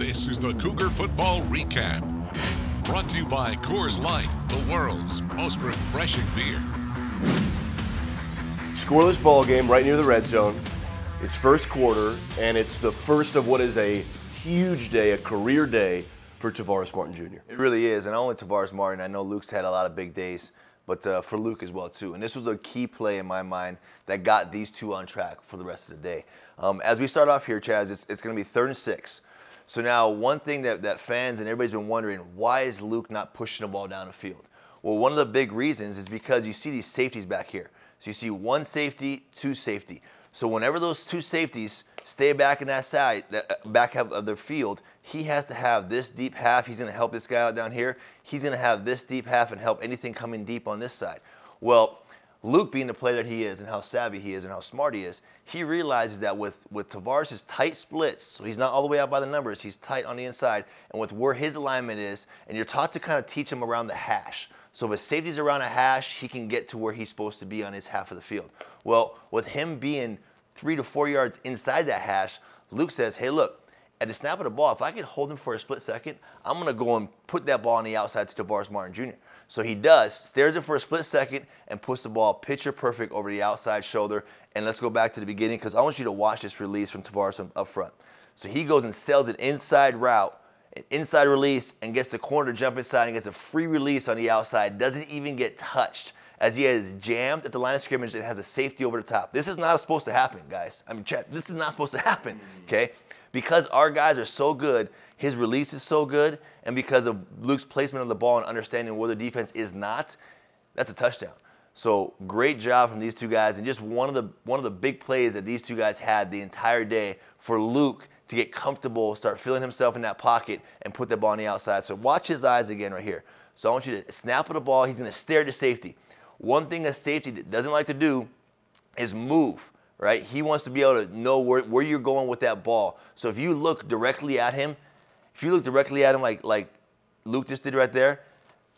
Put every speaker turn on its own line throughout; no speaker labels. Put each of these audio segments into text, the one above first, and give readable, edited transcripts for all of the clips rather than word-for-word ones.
This is the Cougar Football Recap. Brought to you by Coors Light, the world's most refreshing beer.
Scoreless ball game right near the red zone. It's first quarter, and it's the first of what is a huge day, a career day for Tavares Martin Jr.
It really is, and not only Tavares Martin. I know Luke's had a lot of big days, but for Luke as well too. And this was a key play in my mind that got these two on track for the rest of the day. As we start off here, Chaz, it's going to be 3rd and 6. So now one thing that fans and everybody's been wondering, why is Luke not pushing the ball down the field? Well, one of the big reasons is because you see these safeties back here. So you see 1 safety, 2 safety. So whenever those 2 safeties stay back in that side, back half of their field, he has to have this deep half. He's going to help this guy out down here. He's going to have this deep half and help anything coming deep on this side. Well, Luke, being the player that he is and how savvy he is and how smart he is, he realizes that with Tavares' tight splits, so he's not all the way out by the numbers, he's tight on the inside, and with where his alignment is, and you're taught to kind of teach him around the hash. So if his safety's around a hash, he can get to where he's supposed to be on his half of the field. Well, with him being 3 to 4 yards inside that hash, Luke says, hey, look, at the snap of the ball, if I can hold him for a split second, I'm going to go and put that ball on the outside to Tavares Martin Jr. So he does, stares it for a split second, and puts the ball picture perfect over the outside shoulder. And let's go back to the beginning because I want you to watch this release from Tavares up front. So he goes and sells an inside route, an inside release, and gets the corner to jump inside and gets a free release on the outside. Doesn't even get touched as he is jammed at the line of scrimmage and has a safety over the top. This is not supposed to happen, guys. I mean, check, this is not supposed to happen, okay? Because our guys are so good, his release is so good, and because of Luke's placement of the ball and understanding where the defense is not, that's a touchdown. So great job from these two guys, and just one of the big plays that these two guys had the entire day for Luke to get comfortable, start feeling himself in that pocket, and put that ball on the outside. So watch his eyes again right here. So I want you to snap at the ball. He's going to stare at the safety. One thing a safety doesn't like to do is move, right? He wants to be able to know where you're going with that ball. So if you look directly at him, like Luke just did right there,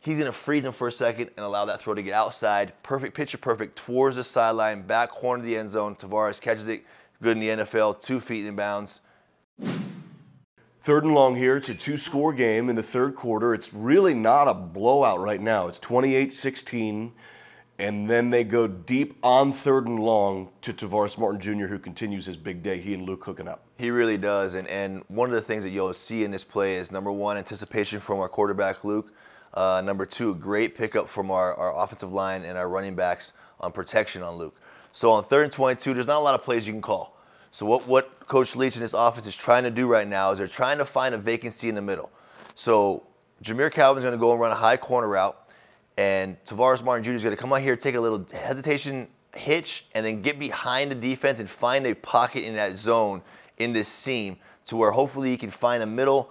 he's going to freeze him for a second and allow that throw to get outside. Perfect, picture perfect, towards the sideline, back corner of the end zone. Tavares catches it good in the NFL, 2 feet in bounds.
3rd and long here. It's a 2-score game in the 3rd quarter. It's really not a blowout right now. It's 28-16, and then they go deep on 3rd and long to Tavares Martin Jr., who continues his big day. He and Luke hooking up. He
really does, and one of the things that you'll see in this play is, number 1, anticipation from our quarterback, Luke. Number 2, great pickup from our offensive line and our running backs on protection on Luke. So on 3rd and 22, there's not a lot of plays you can call. So what Coach Leach and his offense is trying to do right now is they're trying to find a vacancy in the middle. So Jameer Calvin's going to go and run a high corner route, and Tavares Martin Jr. is going to come out here, take a little hesitation hitch, and then get behind the defense and find a pocket in that zone in this seam to where hopefully he can find a middle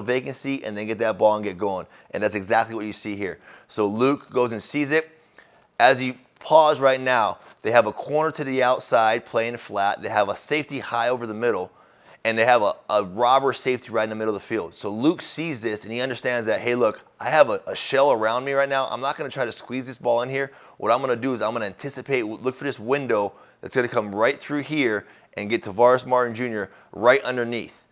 vacancy and then get that ball and get going. And that's exactly what you see here. So Luke goes and sees it. As he paused right now, they have a corner to the outside playing flat. They have a safety high over the middle, and they have a robber safety right in the middle of the field. So Luke sees this, and he understands that, hey, look, I have a shell around me right now. I'm not going to try to squeeze this ball in here. What I'm going to do is I'm going to anticipate, look for this window that's going to come right through here and get Tavares Martin Jr. right underneath.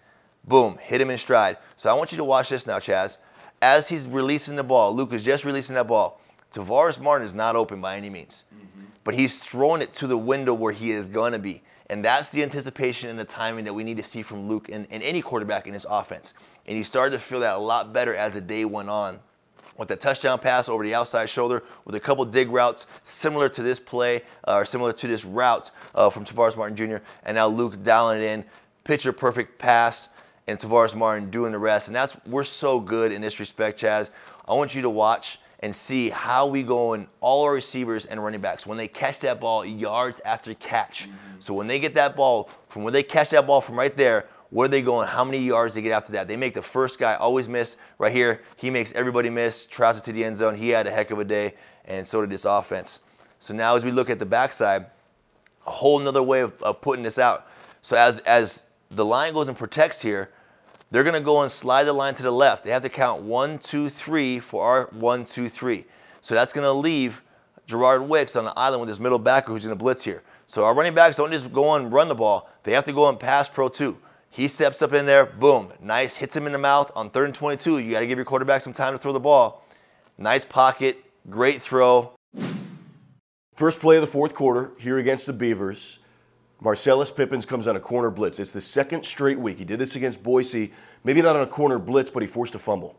Boom, hit him in stride. So I want you to watch this now, Chaz. As he's releasing the ball, Luke is just releasing that ball. Tavares Martin is not open by any means, but he's throwing it to the window where he is going to be. And that's the anticipation and the timing that we need to see from Luke and any quarterback in this offense. And he started to feel that a lot better as the day went on. With the touchdown pass over the outside shoulder, with a couple dig routes similar to this play, or similar to this route from Tavares Martin Jr. And now Luke dialing it in, picture perfect pass, and Tavares Martin doing the rest. And we're so good in this respect, Chaz. I want you to watch and see how we go in all our receivers and running backs when they catch that ball yards after catch. So when they get that ball, from when they catch that ball from right there, where are they going? How many yards they get after that? They make the first guy always miss. Right here, he makes everybody miss, trouts it to the end zone. He had a heck of a day, and so did this offense. So now as we look at the backside, a whole nother way of putting this out. So as the line goes and protects here, they're going to go and slide the line to the left. They have to count 1, 2, 3 for our 1, 2, 3. So that's going to leave Gerard Wicks on the island with his middle backer who's going to blitz here. So our running backs don't just go and run the ball. They have to go and pass pro too. He steps up in there, boom, nice, hits him in the mouth on 3rd and 22. You got to give your quarterback some time to throw the ball. Nice pocket, great throw.
First play of the fourth quarter here against the Beavers. Marcellus Pippins comes on a corner blitz. It's the second straight week. He did this against Boise, maybe not on a corner blitz, but he forced a fumble.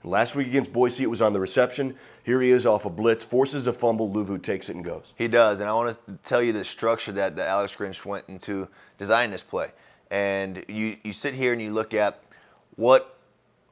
And last week against Boise, it was on the reception. Here he is off a blitz, forces a fumble. Luvu takes it and goes.
He does, and I want to tell you the structure that Alex Grinch went into designing this play. And you sit here and you look at what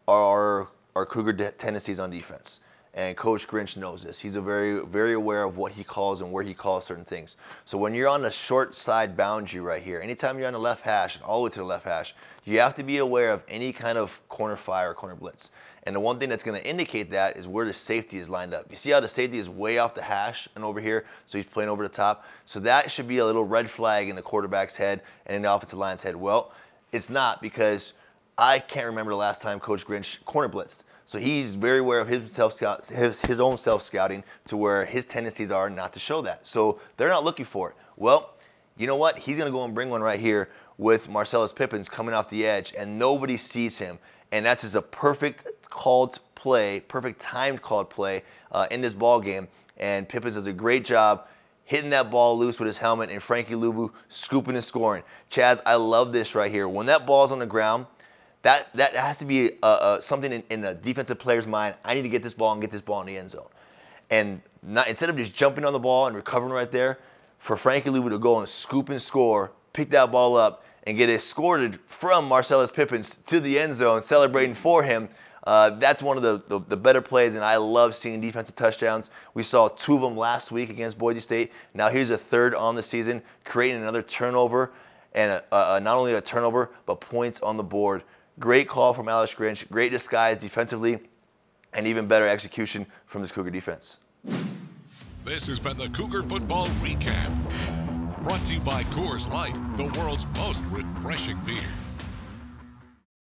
are our Cougar tendencies on defense. And Coach Grinch knows this. He's very, very aware of what he calls and where he calls certain things. So when you're on the short side boundary right here, anytime you're on the left hash, all the way to the left hash, you have to be aware of any kind of corner fire or corner blitz. And the one thing that's going to indicate that is where the safety is lined up. You see how the safety is way off the hash and over here, so he's playing over the top. So that should be a little red flag in the quarterback's head and in the offensive line's head. Well, it's not, because I can't remember the last time Coach Grinch corner blitzed. So he's very aware of his own self-scouting to where his tendencies are not to show that. So they're not looking for it. Well, you know what? He's going to go and bring one right here with Marcellus Pippins coming off the edge, and nobody sees him. And that's just a perfect called play, perfect timed called play in this ball game. And Pippins does a great job hitting that ball loose with his helmet, and Frankie Luvu scooping and scoring. Chaz, I love this right here. When that ball's on the ground, that has to be something in the defensive player's mind. I need to get this ball and get this ball in the end zone. And instead of just jumping on the ball and recovering right there, for Frankie Luvu to go and scoop and score, pick that ball up, and get escorted from Marcellus Pippins to the end zone, celebrating for him. That's one of the better plays, and I love seeing defensive touchdowns. We saw 2 of them last week against Boise State. Now here's a 3rd on the season, creating another turnover, and not only a turnover, but points on the board. Great call from Alex Grinch, great disguise defensively, and even better execution from this Cougar defense.
This has been the Cougar Football Recap. Brought to you by Coors Light, the world's most refreshing beer.